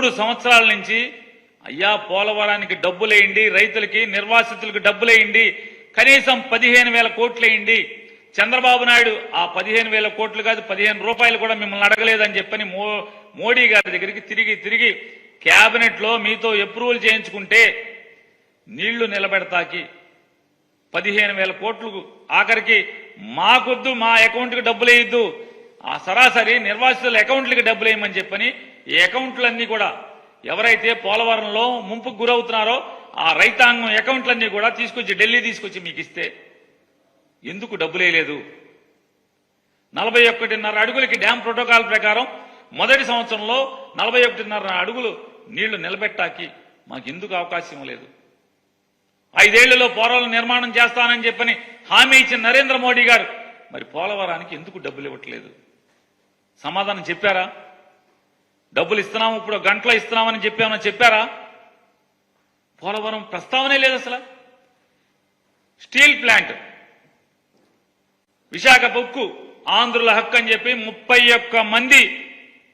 3 సంవత్సరాల నుంచి అయ్యా పోలవరానికి డబ్బులేయండి, రైతులకి నిర్వాసితులకు డబ్బులేయండి, కనీసం 15,000 కోట్లేయండి. చంద్రబాబు నాయుడు ఆ 15,000 కోట్లు కాదు 15 రూపాయలు కూడా మిమ్మల్ని అడగలేదని చెప్పని మోడీ గారి దగ్గరికి తిరిగి కేబినెట్ లో మీతో అప్రూవల్ చేయించుకుంటే నీళ్లు నిలబెడతాకి 15,000 కోట్లు ఆఖరికి మాకొద్దు, మా అకౌంట్కి డబ్బులు వేయద్దు, ఆ సరాసరి నిర్వాసితుల అకౌంట్లకి డబ్బులు వేయమని చెప్పని ఈ అకౌంట్లన్నీ కూడా ఎవరైతే పోలవరంలో ముంపుకు గురవుతున్నారో ఆ రైతాంగం అకౌంట్లన్నీ కూడా ఢిల్లీ తీసుకొచ్చి మీకు ఇస్తే ఎందుకు డబ్బులు వేయలేదు? 41.5 అడుగులకి డ్యాం ప్రోటోకాల్ ప్రకారం మొదటి సంవత్సరంలో 41.5 అడుగులు నీళ్లు నిలబెట్టాకి మాకు ఎందుకు అవకాశం లేదు? 5 ఏళ్లలో పోలవరం నిర్మాణం చేస్తానని చెప్పని హామీ ఇచ్చిన నరేంద్ర మోడీ గారు మరి పోలవరానికి ఎందుకు డబ్బులు ఇవ్వట్లేదు? సమాధానం చెప్పారా? డబ్బులు ఇస్తున్నాము, ఇప్పుడు గంటలో ఇస్తున్నామని చెప్పారా? పోలవరం ప్రస్తావనే లేదు అసలు. స్టీల్ ప్లాంట్, విశాఖ ఉక్కు ఆంధ్రుల హక్కు అని చెప్పి 31 మంది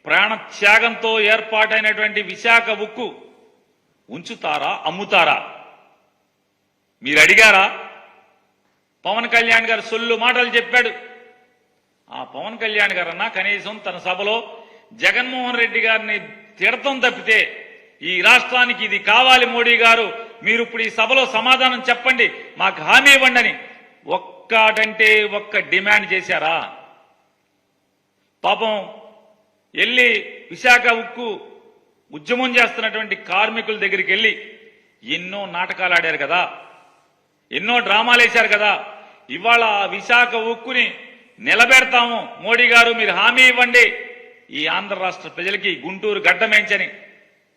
ప్రాణత్యాగంతో ఏర్పాటైనటువంటి విశాఖ ఉక్కు ఉంచుతారా, అమ్ముతారా? మీరు అడిగారా? పవన్ కళ్యాణ్ గారు సొల్లు మాటలు చెప్పాడు. ఆ పవన్ కళ్యాణ్ గారన్నా కనీసం తన సభలో జగన్మోహన్ రెడ్డి గారిని తిడతం తప్పితే ఈ రాష్ట్రానికి ఇది కావాలి మోడీ గారు, మీరు ఇప్పుడు ఈ సభలో సమాధానం చెప్పండి, మాకు హామీ ఇవ్వండి అని ఒక్కటంటే ఒక్క డిమాండ్ చేశారా? పాపం వెళ్ళి విశాఖ ఉక్కు ఉద్యమం చేస్తున్నటువంటి కార్మికుల దగ్గరికి వెళ్ళి ఎన్నో నాటకాలు ఆడారు కదా, ఎన్నో డ్రామాలు వేశారు కదా. ఇవాళ విశాఖ ఉక్కుని నిలబెడతాము మోడీ గారు, మీరు హామీ ఇవ్వండి ఈ ఆంధ్ర రాష్ట్ర ప్రజలకి, గుంటూరు గడ్డమేంచని.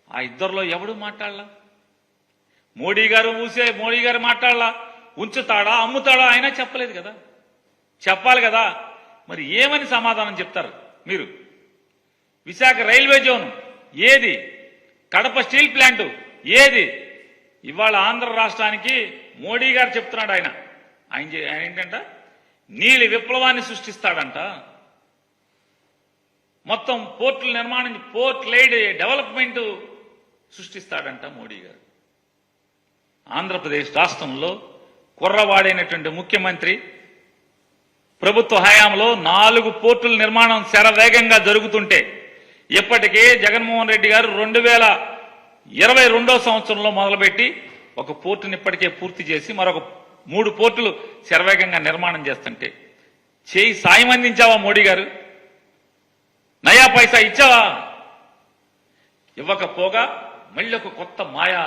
ఆ ఇద్దరిలో ఎవడు మాట్లాడలా? మోడీ గారు మాట్లాడలా. ఉంచుతాడా, అమ్ముతాడా అయినా చెప్పలేదు కదా, చెప్పాలి కదా. మరి ఏమని సమాధానం చెప్తారు మీరు? విశాఖ రైల్వే జోన్ ఏది? కడప స్టీల్ ప్లాంట్ ఏది? ఇవాళ ఆంధ్ర రాష్ట్రానికి మోడీ గారు చెప్తున్నాడు, ఆయన ఏంటంట నీలి విప్లవాన్ని సృష్టిస్తాడంట. మొత్తం పోర్టుల నిర్మాణం, పోర్ట్ లైడ్ డెవలప్మెంట్ సృష్టిస్తాడంట మోడీ గారు. ఆంధ్రప్రదేశ్ రాష్ట్రంలో కుర్రవాడైనటువంటి ముఖ్యమంత్రి ప్రభుత్వ హయాంలో 4 పోర్టుల నిర్మాణం శరవేగంగా జరుగుతుంటే ఇప్పటికే జగన్మోహన్ రెడ్డి గారు 2022 సంవత్సరంలో మొదలుపెట్టి ఒక పోర్టుని ఇప్పటికే పూర్తి చేసి మరొక 3 పోర్టులు శరవేగంగా నిర్మాణం చేస్తుంటే చేయి సాయం అందించావా మోడీ గారు? నయా పైసా ఇచ్చావా? ఇవ్వకపోగా మళ్ళీ ఒక కొత్త మాయా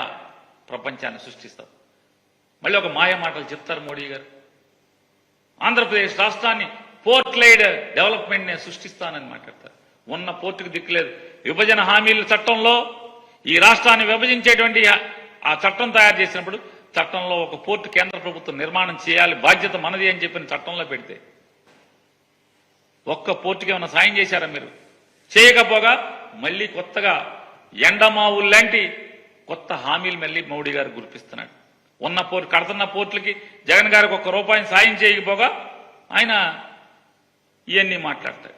ప్రపంచాన్ని సృష్టిస్తావు, మళ్ళీ ఒక మాయా మాటలు చెప్తారు మోడీ గారు. ఆంధ్రప్రదేశ్ రాష్ట్రాన్ని పోర్ట్ లైడ్ డెవలప్మెంట్ నే సృష్టిస్తానని మాట్లాడతారు. ఉన్న పోర్టుకు దిక్కులేదు. విభజన హామీల చట్టంలో ఈ రాష్ట్రాన్ని విభజించేటువంటి ఆ చట్టం తయారు చేసినప్పుడు చట్టంలో ఒక పోర్టు కేంద్ర ప్రభుత్వం నిర్మాణం చేయాలి, బాధ్యత మనది అని చెప్పిన చట్టంలో పెడితే ఒక్క పోర్టుకి ఏమైనా సాయం చేశారా మీరు? చేయకపోగా మళ్ళీ కొత్తగా ఎండమావుల్లాంటి కొత్త హామీలు మళ్ళీ మోడీ గారు గుర్తిస్తున్నాడు. ఉన్న కడుతున్న పోర్టులకి జగన్ గారికి ₹1 సాయం చేయకపోగా ఆయన ఇవన్నీ మాట్లాడతాడు.